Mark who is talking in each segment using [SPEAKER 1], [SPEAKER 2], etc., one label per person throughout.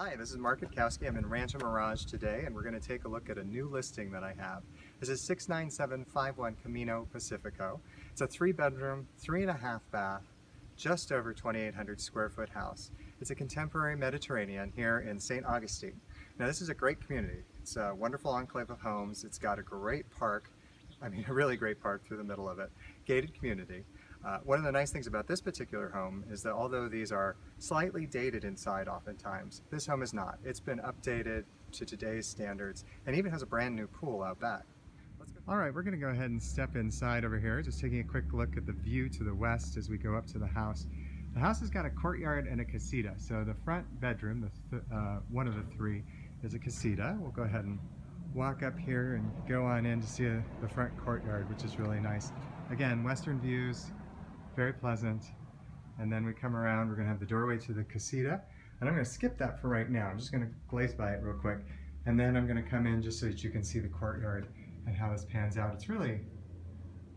[SPEAKER 1] Hi, this is Mark Gutkowski. I'm in Rancho Mirage today, and we're going to take a look at a new listing that I have. This is 69751 Camino, Pacifco. It's a 3-bedroom, 3.5 bath, just over 2,800 square foot house. It's a contemporary Mediterranean here in St. Augustine. Now, this is a great community. It's a wonderful enclave of homes. It's got a great park, a really great park through the middle of it, gated community. One of the nice things about this particular home is that although these are slightly dated inside oftentimes, this home is not. It's been updated to today's standards and even has a brand new pool out back. All right, we're going to go ahead and step inside over here, just taking a quick look at the view to the west as we go up to the house. The house has got a courtyard and a casita. So the front bedroom, one of the three, is a casita. We'll go ahead and walk up here and go on in to see the front courtyard, which is really nice. Again, western views, very pleasant. And then we come around, we're gonna have the doorway to the casita. And I'm gonna skip that for right now. I'm just gonna glaze by it real quick. And then I'm gonna come in just so that you can see the courtyard and how this pans out. It's really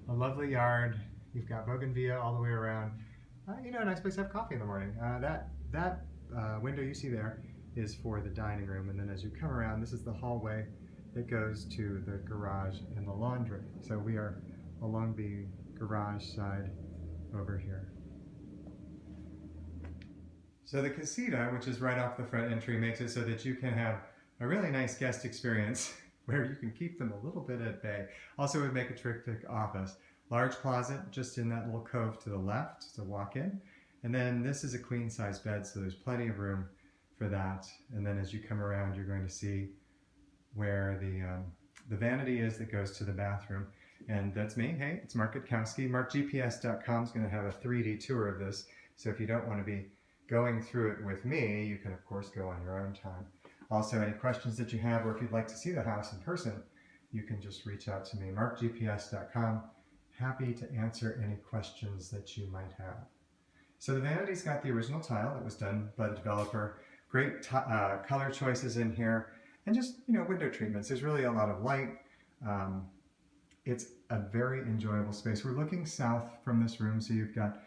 [SPEAKER 1] a lovely yard. You've got bougainvillea all the way around. A nice place to have coffee in the morning. That window you see there is for the dining room. And then as you come around, this is the hallway that goes to the garage and the laundry. So we are along the garage side over here. So the casita, which is right off the front entry, makes it so that you can have a really nice guest experience where you can keep them a little bit at bay. Also, it would make a terrific office. Large closet just in that little cove to the left to walk in. And then this is a queen size bed, so there's plenty of room for that. And then as you come around, you're going to see where the vanity is that goes to the bathroom. And that's me. Hey, it's Mark Gutkowski. MarkGPS.com is going to have a 3D tour of this. So if you don't want to be going through it with me, you can of course go on your own time. Also, any questions that you have, or if you'd like to see the house in person, you can just reach out to me, MarkGPS.com. Happy to answer any questions that you might have. So the vanity's got the original tile that was done by the developer. Great color choices in here, and just window treatments. There's really a lot of light. It's a very enjoyable space. We're looking south from this room, so you've got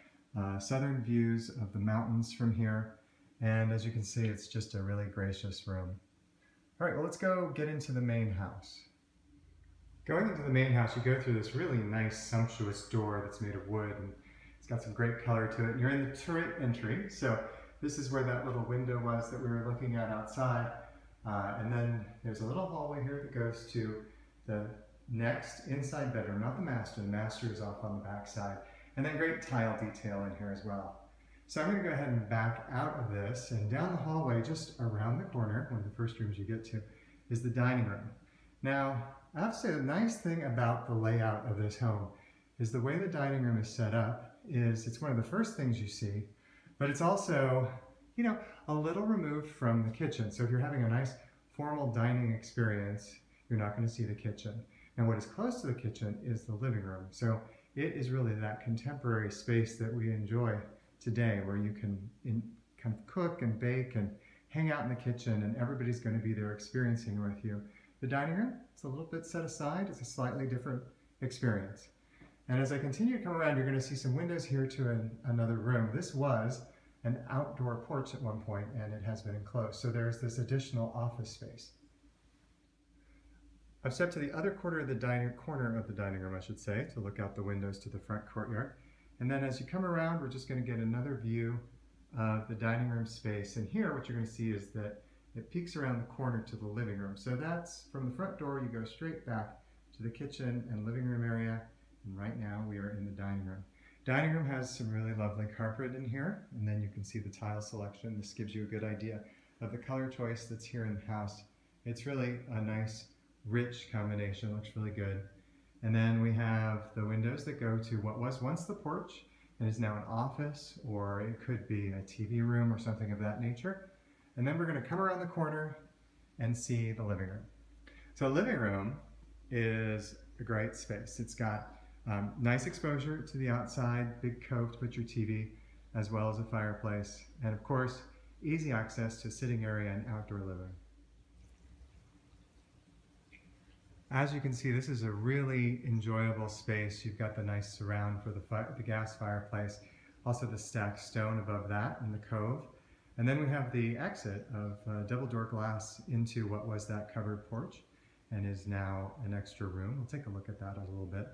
[SPEAKER 1] southern views of the mountains from here. And as you can see, it's just a really gracious room. All right, well, let's go get into the main house. Going into the main house, you go through this really nice, sumptuous door that's made of wood, and it's got some great color to it. And you're in the turret entry, so this is where that little window was that we were looking at outside. And then there's a little hallway here that goes to the next inside bedroom, not the master. The master is off on the back side. And then great tile detail in here as well. So I'm going to go ahead and back out of this, and down the hallway, just around the corner, one of the first rooms you get to, is the dining room. Now, I have to say the nice thing about the layout of this home is the way the dining room is set up is it's one of the first things you see, but it's also, a little removed from the kitchen. So if you're having a nice formal dining experience, you're not going to see the kitchen. And what is close to the kitchen is the living room. So it is really that contemporary space that we enjoy today, where you can kind of cook and bake and hang out in the kitchen, and everybody's going to be there experiencing with you. The dining room, it's a little bit set aside. It's a slightly different experience. And as I continue to come around, you're going to see some windows here to another room. This was an outdoor porch at one point, and it has been enclosed. So there's this additional office space. I've stepped to the other corner of the dining room, I should say, to look out the windows to the front courtyard. And then as you come around, we're just going to get another view of the dining room space. And here, what you're going to see is that it peeks around the corner to the living room. So that's from the front door, you go straight back to the kitchen and living room area. And right now we are in the dining room. Dining room has some really lovely carpet in here, and then you can see the tile selection. This gives you a good idea of the color choice that's here in the house. It's really a nice, rich combination. Looks really good. And then we have the windows that go to what was once the porch and is now an office, or it could be a TV room or something of that nature. And then we're going to come around the corner and see the living room. So the living room is a great space. It's got nice exposure to the outside, big cove to put your TV, as well as a fireplace, and of course, easy access to sitting area and outdoor living. As you can see, this is a really enjoyable space. You've got the nice surround for the gas fireplace, also the stacked stone above that in the cove. And then we have the exit of double door glass into what was that covered porch and is now an extra room. We'll take a look at that a little bit.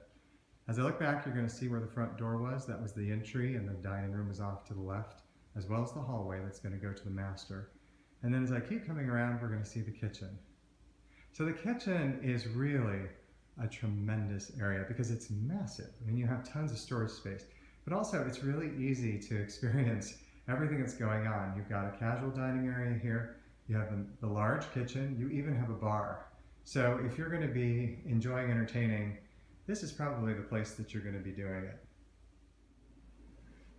[SPEAKER 1] As I look back, you're going to see where the front door was. That was the entry, and the dining room is off to the left, as well as the hallway that's going to go to the master. And then as I keep coming around, we're going to see the kitchen. So the kitchen is really a tremendous area because it's massive. I mean, you have tons of storage space, but also it's really easy to experience everything that's going on. You've got a casual dining area here, you have the large kitchen, you even have a bar. So if you're going to be enjoying entertaining, this is probably the place that you're going to be doing it.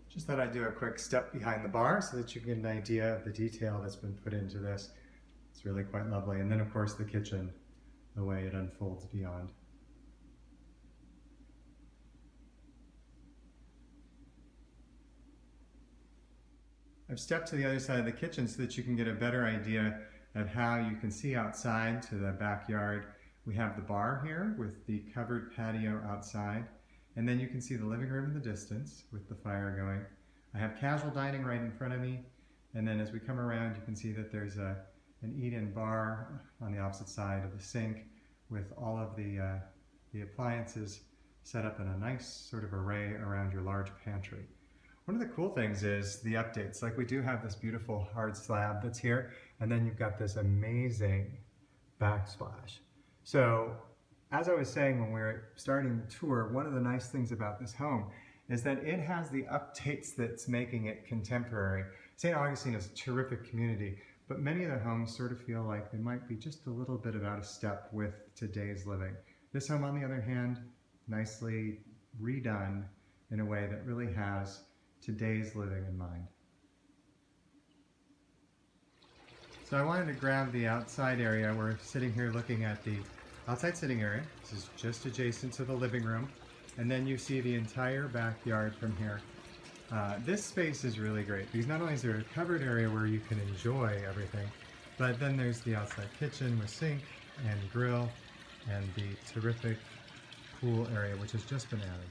[SPEAKER 1] Just thought I'd do a quick step behind the bar so that you get an idea of the detail that's been put into this. It's really quite lovely. And then of course the kitchen, the way it unfolds beyond. I've stepped to the other side of the kitchen so that you can get a better idea of how you can see outside to the backyard. We have the bar here with the covered patio outside, and then you can see the living room in the distance with the fire going. I have casual dining right in front of me, and then as we come around you can see that there's an eat-in bar on the opposite side of the sink with all of the appliances set up in a nice sort of array around your large pantry. One of the cool things is the updates. Like we do have this beautiful hard slab that's here, and then you've got this amazing backsplash. So as I was saying when we were starting the tour, one of the nice things about this home is that it has the updates that's making it contemporary. St. Augustine is a terrific community, but many of the homes sort of feel like they might be just a little bit out of step with today's living. This home, on the other hand, nicely redone in a way that really has today's living in mind. So I wanted to grab the outside area. We're sitting here looking at the outside sitting area. This is just adjacent to the living room. And then you see the entire backyard from here. This space is really great because not only is there a covered area where you can enjoy everything, but then there's the outside kitchen with sink and grill and the terrific pool area which has just been added.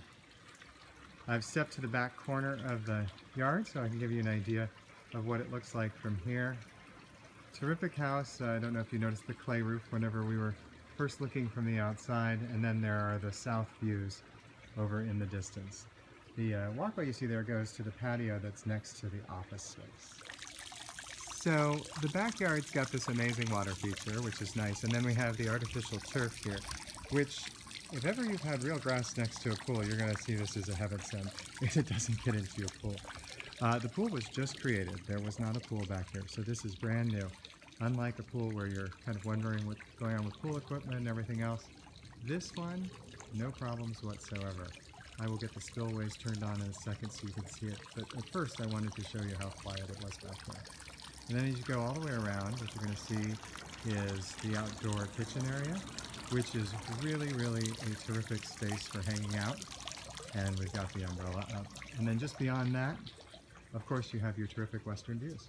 [SPEAKER 1] I've stepped to the back corner of the yard so I can give you an idea of what it looks like from here. Terrific house. I don't know if you noticed the clay roof whenever we were first looking from the outside, and then there are the south views over in the distance. The walkway you see there goes to the patio that's next to the office space. So the backyard's got this amazing water feature, which is nice, and then we have the artificial turf here, which if ever you've had real grass next to a pool, you're going to see this as a heaven sent because it doesn't get into your pool. The pool was just created. There was not a pool back here, so this is brand new. Unlike a pool where you're kind of wondering what's going on with pool equipment and everything else, this one, no problems whatsoever. I will get the spillways turned on in a second so you can see it, but at first I wanted to show you how quiet it was back there. And then as you go all the way around, what you're going to see is the outdoor kitchen area, which is really, really a terrific space for hanging out. And we've got the umbrella up. And then just beyond that, of course, you have your terrific western views.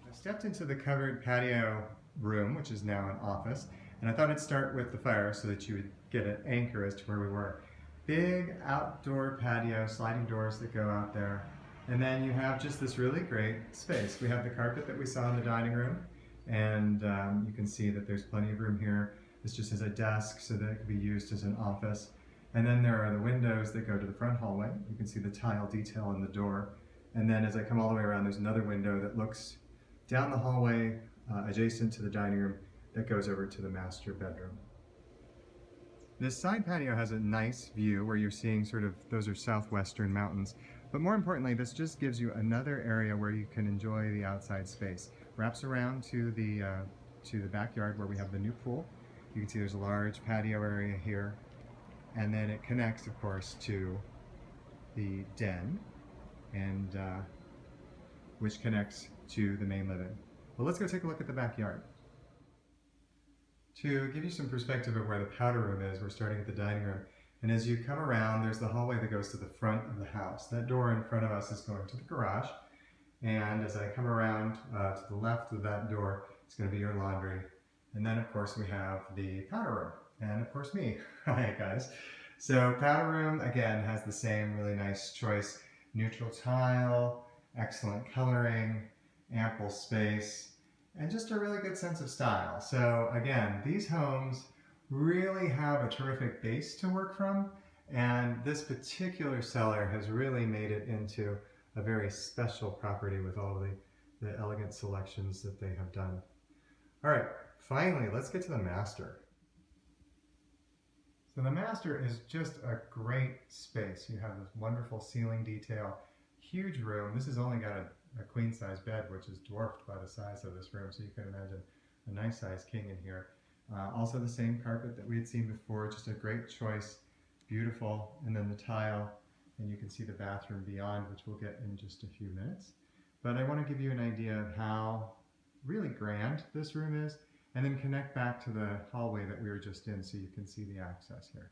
[SPEAKER 1] I stepped into the covered patio room, which is now an office, and I thought I'd start with the fire so that you would get an anchor as to where we were. Big outdoor patio, sliding doors that go out there, and then you have just this really great space. We have the carpet that we saw in the dining room, and you can see that there's plenty of room here. This just has a desk so that it could be used as an office. And then there are the windows that go to the front hallway. You can see the tile detail in the door. And then as I come all the way around, there's another window that looks down the hallway adjacent to the dining room that goes over to the master bedroom. This side patio has a nice view where you're seeing sort of, those are southwestern mountains. But more importantly, this just gives you another area where you can enjoy the outside space. Wraps around to the backyard where we have the new pool. You can see there's a large patio area here. And then it connects, of course, to the den, and which connects to the main living. Well, let's go take a look at the backyard. To give you some perspective of where the powder room is, we're starting at the dining room. And as you come around, there's the hallway that goes to the front of the house. That door in front of us is going to the garage. And as I come around to the left of that door, it's going to be your laundry. And then, of course, we have the powder room. And of course me. Hi guys. So powder room again has the same really nice choice, neutral tile, excellent coloring, ample space, and just a really good sense of style. So again, these homes really have a terrific base to work from, and this particular seller has really made it into a very special property with all the elegant selections that they have done. All right, finally, let's get to the master. So the master is just a great space. You have this wonderful ceiling detail, huge room. This has only got a queen size bed, which is dwarfed by the size of this room, so you can imagine a nice size king in here. Also the same carpet that we had seen before, just a great choice, beautiful. And then the tile, and you can see the bathroom beyond, which we'll get in just a few minutes. But I want to give you an idea of how really grand this room is, and then connect back to the hallway that we were just in so you can see the access here.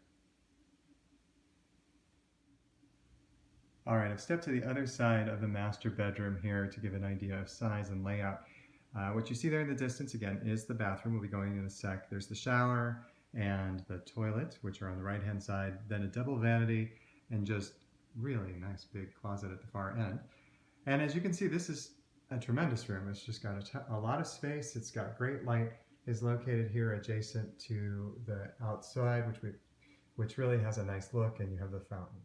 [SPEAKER 1] All right, I've stepped to the other side of the master bedroom here to give an idea of size and layout. What you see there in the distance, again, is the bathroom. We'll be going in a sec. There's the shower and the toilet, which are on the right-hand side, then a double vanity, and just really nice big closet at the far end. And as you can see, this is a tremendous room. It's just got a lot of space. It's got great light. Is located here adjacent to the outside, which really has a nice look, and you have the fountain.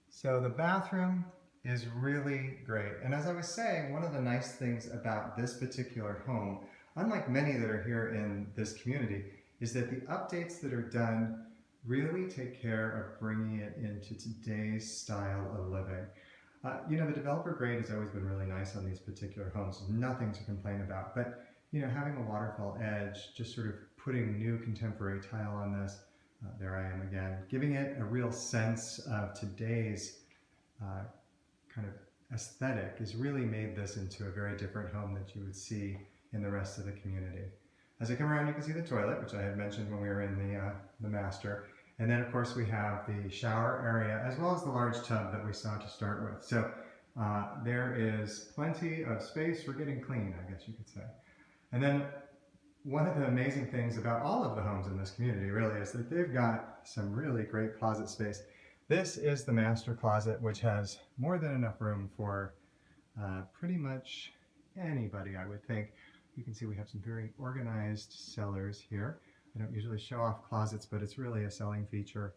[SPEAKER 1] So the bathroom is really great. And as I was saying, one of the nice things about this particular home, unlike many that are here in this community, is that the updates that are done really take care of bringing it into today's style of living. You know, the developer grade has always been really nice on these particular homes. There's nothing to complain about. But you know, having a waterfall edge, just sort of putting new contemporary tile on this, there I am again, giving it a real sense of today's kind of aesthetic has really made this into a very different home that you would see in the rest of the community. As I come around, you can see the toilet, which I had mentioned when we were in the master. And then of course we have the shower area, as well as the large tub that we saw to start with. So there is plenty of space for getting clean, I guess you could say. And then one of the amazing things about all of the homes in this community really is that they've got some really great closet space. This is the master closet, which has more than enough room for pretty much anybody, I would think. You can see we have some very organized cellars here. I don't usually show off closets, but it's really a selling feature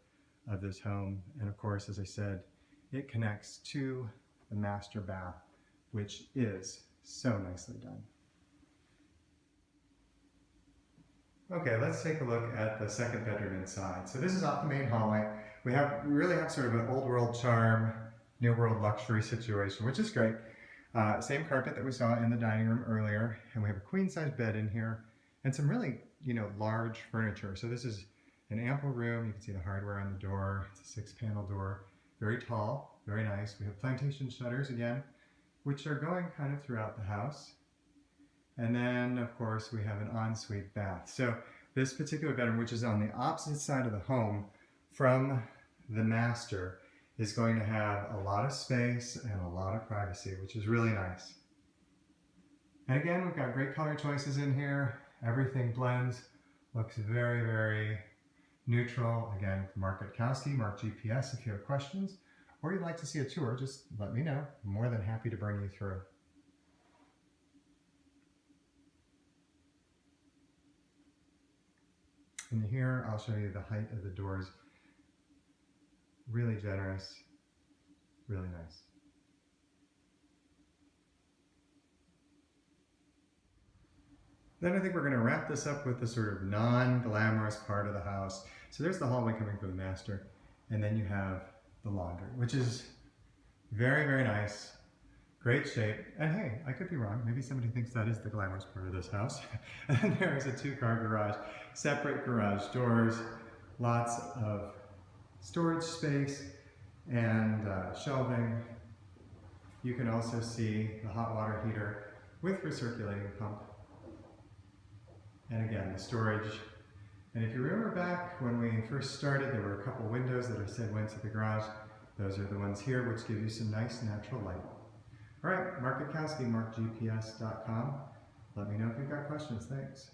[SPEAKER 1] of this home. And of course, as I said, it connects to the master bath, which is so nicely done. Okay, let's take a look at the second bedroom inside. So this is off the main hallway. We really have sort of an old world charm, new world luxury situation, which is great. Same carpet that we saw in the dining room earlier, and we have a queen size bed in here, and some really, large furniture. So this is an ample room. You can see the hardware on the door. It's a 6-panel door, very tall, very nice. We have plantation shutters again, which are going kind of throughout the house. And then, of course, we have an ensuite bath. So this particular bedroom, which is on the opposite side of the home from the master, is going to have a lot of space and a lot of privacy, which is really nice. And again, we've got great color choices in here. Everything blends, looks very, very neutral. Again, Mark Gutkowski, Mark GPS, if you have questions, or you'd like to see a tour, just let me know. I'm more than happy to bring you through. And here, I'll show you the height of the doors. Really generous, really nice. Then I think we're going to wrap this up with the sort of non-glamorous part of the house. So there's the hallway coming from the master, and then you have the laundry, which is very, very nice. Great shape. And hey, I could be wrong. Maybe somebody thinks that is the glamorous part of this house. And there is a 2-car garage, separate garage doors, lots of storage space and shelving. You can also see the hot water heater with recirculating pump. And again, the storage. And if you remember back when we first started, there were a couple windows that I said went to the garage. Those are the ones here, which give you some nice natural light. All right, Mark Gutkowski, markgps.com. Let me know if you've got questions. Thanks.